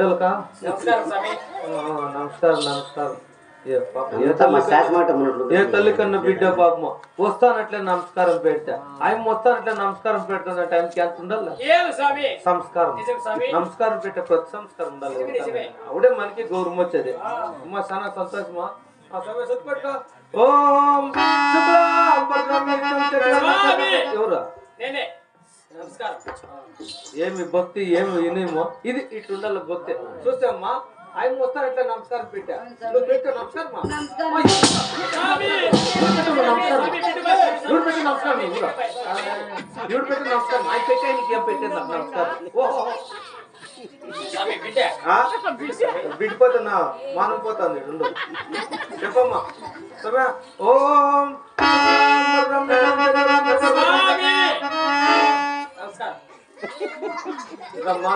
నమస్కారం స్వామి. నమస్కారం నమస్కారం. ఏ తల్లి కన్నా బిడ్డ పాపము వస్తానట్లే నమస్కారం పెడతా. ఆయన వస్తానట్లే నమస్కారం పెడుతున్న టైంకి ఎంత ఉండాలి సంస్కారం. నమస్కారం పెట్టే ప్రతి సంస్కారం ఉండాలి. అవుడే మనకి గౌరవం వచ్చేది. అమ్మా చాలా సంతోషమా. ఓం ఎవరా ఏమి భక్తి ఏమి వినయమో ఇది ఇట్లుండాలి భక్తి. చూస్తే అమ్మా ఆయన వస్తారు ఎట్లా నమస్కారం పెట్టా. నువ్వు పెట్టా నమస్కారం ఎవరు పెట్టి నమస్కారం ఎవరు పెట్టి నమస్కారం ఆయన పెట్టా నీకు ఏం పెట్టేది నాకు నమస్కారం. ఓహో బిడ్డిపోతున్నా మానం పోతుంది రెండు చెప్పమ్మా. ఓం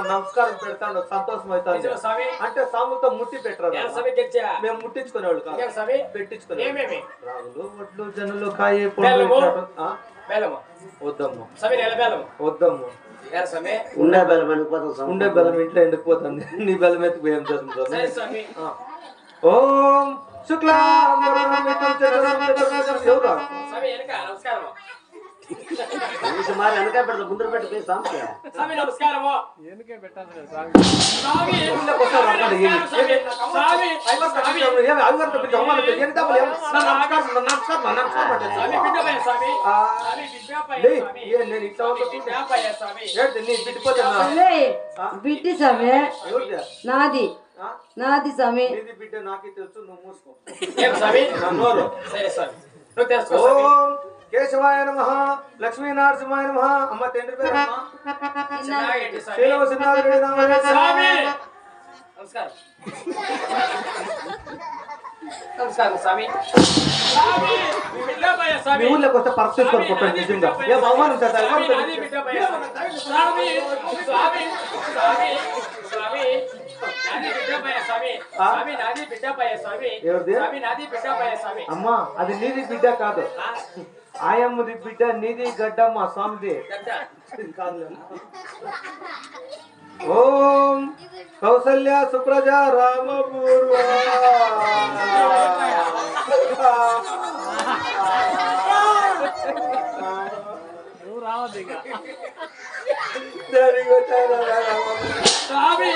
నమస్కారం పెడతాడు సంతోషం అవుతుంది. అంటే సాముతో ముట్టి పెట్టరు మేము ముట్టించుకునేవాళ్ళు కాదు పెట్టించుకునే రాగులు వడ్లు జనులు కాయ వద్దమ్ము వద్దమ్ము ఉండే బెల్లం ఇంట్లో ఎండిపోతుంది. నీ బెల్లం ఎత్తుకు ఏం జరుగుతుంది. ఓం శుక్లా వెనక పెడతా ముందర పెట్టి బిడ్డి సమయ నాది నాది సమయ బిడ్డ నాకే తెలుసు. నువ్వు మూసుకో. కేశవాయ నమః లక్ష్మీ నరసింహాయ నమః. అమ్మ తండ్రి పేరు మీ ఊళ్ళోకి వస్తే పర్స్ తీసుకొని కొట్టండి. నిజంగా ఏం అవమానం అమ్మా అది నీది బిడ్డ కాదు. ఆయమ్మది బిడ్డ నీది గడ్డమ్మ స్వామిది కాదు. ఓం కౌసల్య సుప్రజ రామపూర్వ స్వామి